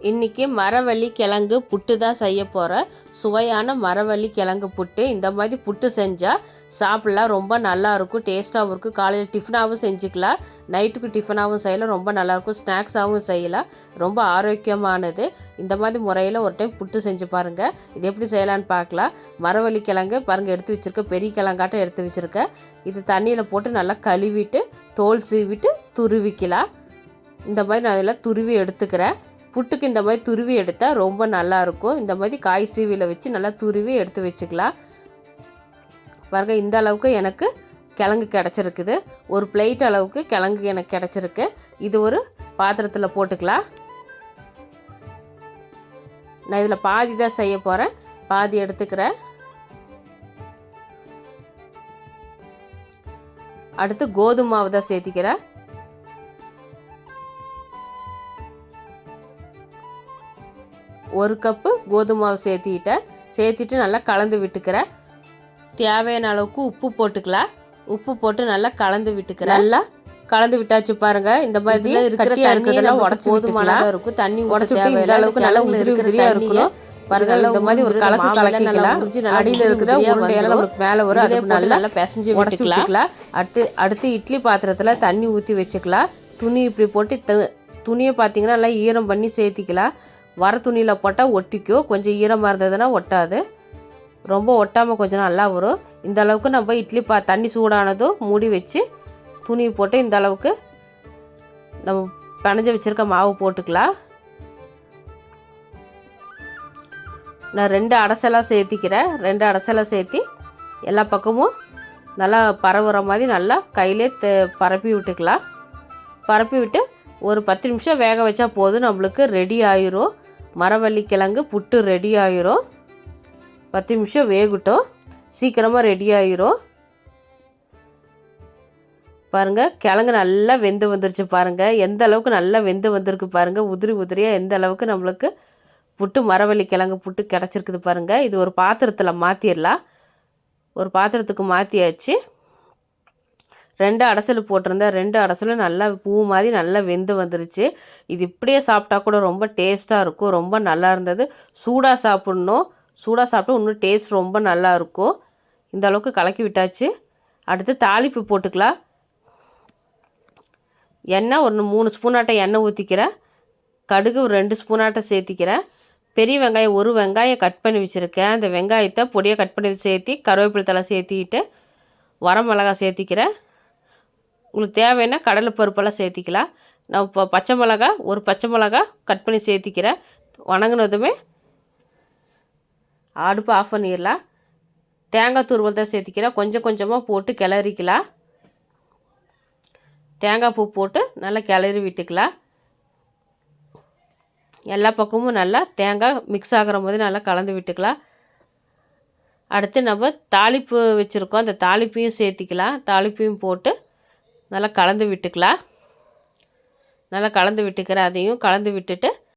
இன்றைக்கி மரவள்ளி கிழங்கு புட்டு தான் செய்ய போகிறேன். சுவையான மரவள்ளி கிழங்கு புட்டு. இந்த மாதிரி புட்டு செஞ்சால் சாப்பிட்லாம், ரொம்ப நல்லாயிருக்கும், டேஸ்ட்டாகவும் இருக்கும். காலையில் டிஃபனாகவும் செஞ்சுக்கலாம், நைட்டுக்கு டிஃபனாகவும் செய்யலாம், ரொம்ப நல்லாயிருக்கும். ஸ்நாக்ஸாகவும் செய்யலாம், ரொம்ப ஆரோக்கியமானது. இந்த மாதிரி முறையில் ஒரு டைம் புட்டு செஞ்சு பாருங்கள். இது எப்படி செய்யலான்னு பார்க்கலாம். மரவள்ளி கிழங்கு பாருங்கள், எடுத்து வச்சுருக்கேன், பெரிய கிழங்காட்டம் எடுத்து வச்சுருக்கேன். இது தண்ணியில் போட்டு நல்லா கழுவிட்டு தோல் சீவிட்டு துருவிக்கலாம். இந்த மாதிரி நான் இதெல்லாம் துருவி எடுத்துக்கிறேன். புட்டுக்கு இந்த மாதிரி துருவி எடுத்தால் ரொம்ப நல்லாயிருக்கும். இந்த மாதிரி காய் சீவியில் வச்சு நல்லா துருவி எடுத்து வச்சுக்கலாம். பாருங்கள், இந்த அளவுக்கு எனக்கு கிழங்கு கிடச்சிருக்குது. ஒரு பிளேட் அளவுக்கு கிழங்கு எனக்கு கிடச்சிருக்கு. இது ஒரு பாத்திரத்தில் போட்டுக்கலாம். நான் இதில் பாதி தான் செய்ய போகிறேன், பாதி எடுத்துக்கிறேன். அடுத்து கோதுமை மாவு தான் சேர்த்திக்கிறேன். ஒரு கப்பு கோதுமை மாவு சேர்த்திட்டு நல்லா கலந்து விட்டுக்கிறேன். தேவையான அளவுக்கு உப்பு போட்டுக்கலாம். உப்பு போட்டு நல்லா கலந்து விட்டுக்கிறேன். நல்லா கலந்து விட்டாச்சு பாருங்கள். இந்த மாதிரி இருக்கிற தண்ணியெல்லாம் உடச்சி போதுமானதாக இருக்கும். தண்ணி உடச்சிட்டு இந்த அளவுக்கு நல்லா உதிரி உதிரியாக இருக்கணும். பாருங்கள், இந்த மாதிரி ஒரு கலக்கு கலக்கிக்கலாம். அடியில் இருக்கிற உருண்டையெல்லாம் நம்மளுக்கு மேலே வரும். அது நல்லா பிசைஞ்சு விட்டுக்கலாம். அடுத்து இட்லி பாத்திரத்தில் தண்ணி ஊற்றி வச்சுக்கலாம். துணி இப்படி போட்டு துணியை பார்த்திங்கன்னா நல்லா ஈரம் பண்ணி சேர்த்திக்கலாம். வர துணியில் போட்டால் ஒட்டிக்கும், கொஞ்சம் ஈரமாக இருந்ததுன்னா ஒட்டாது. ரொம்ப ஒட்டாமல் கொஞ்சம் நல்லா வரும். இந்த அளவுக்கு நம்ம இட்லி தண்ணி சூடானதும் மூடி வச்சு துணி போட்டு இந்த அளவுக்கு நம்ம பிணைஞ்சு வச்சுருக்க மாவு போட்டுக்கலாம். நான் 2 அடைசலாக சேர்த்திக்கிறேன். 2 அடைசலாக சேர்த்தி எல்லா பக்கமும் நல்லா பரவுற மாதிரி நல்லா கையிலே பரப்பி விட்டுக்கலாம். பரப்பி விட்டு ஒரு 10 நிமிஷம் வேக வச்சா போதும், நம்மளுக்கு ரெடி ஆயிரும். மரவள்ளி கிழங்கு புட்டு ரெடி ஆயிரும். 10 நிமிஷம் வேகட்டும், சீக்கிரமாக ரெடி ஆயிரும். பாருங்கள், கிழங்கு நல்லா வெந்து வந்துருச்சு. பாருங்கள் எந்த அளவுக்கு நல்லா வெந்து வந்திருக்கு பாருங்கள். உதிரி உதிரியாக எந்த அளவுக்கு நம்மளுக்கு புட்டு மரவள்ளி கிழங்கு புட்டு கிடச்சிருக்குது பாருங்கள். இது ஒரு பாத்திரத்தில் மாற்றிடலாம். ஒரு பாத்திரத்துக்கு மாற்றியாச்சு. 2 அடைசல் போட்டிருந்தேன். 2 அடைசலும் நல்லா பூ மாதிரி நல்லா வெந்து வந்துருச்சு. இது இப்படியே சாப்பிட்டா கூட ரொம்ப டேஸ்ட்டாக இருக்கும், ரொம்ப நல்லா இருந்தது. சூடாக சாப்பிட்ணும், சூடாக சாப்பிட்டா இன்னும் டேஸ்ட் ரொம்ப நல்லாயிருக்கும். இந்த அளவுக்கு கலக்கி விட்டாச்சு. அடுத்து தாளிப்பு போட்டுக்கலாம். எண்ணெய் ஒரு 3 ஸ்பூனாட்டம் எண்ணெய் ஊற்றிக்கிறேன். கடுகு ஒரு 2 ஸ்பூனாட்டம் சேர்த்திக்கிறேன். பெரிய வெங்காயம் 1 வெங்காயம் கட் பண்ணி வச்சுருக்கேன். அந்த வெங்காயத்தை பொடியாக கட் பண்ணி சேர்த்தி கருவேப்பிலை தழை சேர்த்திக்கிட்டு வரமிளகா சேர்த்திக்கிறேன். உங்களுக்கு தேவைன்னா கடலைப்பருப்பெல்லாம் சேர்த்திக்கலாம். நான் இப்போ ஒரு பச்சை மிளகா கட் பண்ணி சேர்த்திக்கிறேன். வணங்கினதுமே அடுப்பு ஆஃப் பண்ணிடலாம். தேங்காய் துருவல் தான் சேர்த்திக்கிறேன். கொஞ்சம் கொஞ்சமாக போட்டு கிளறிக்கலாம். தேங்காய் பூ போட்டு நல்லா கிளறி விட்டுக்கலாம். எல்லா பக்கமும் நல்லா தேங்காய் மிக்ஸ் ஆகிற போது நல்லா கலந்து விட்டுக்கலாம். அடுத்து நம்ம தாளிப்பு வச்சுருக்கோம், அந்த தாளிப்பையும் சேர்த்திக்கலாம். தாளிப்பையும் போட்டு நல்லா கலந்து விட்டுக்கலாம். நல்லா கலந்து விட்டுக்கிறேன். அதையும் கலந்து விட்டுட்டு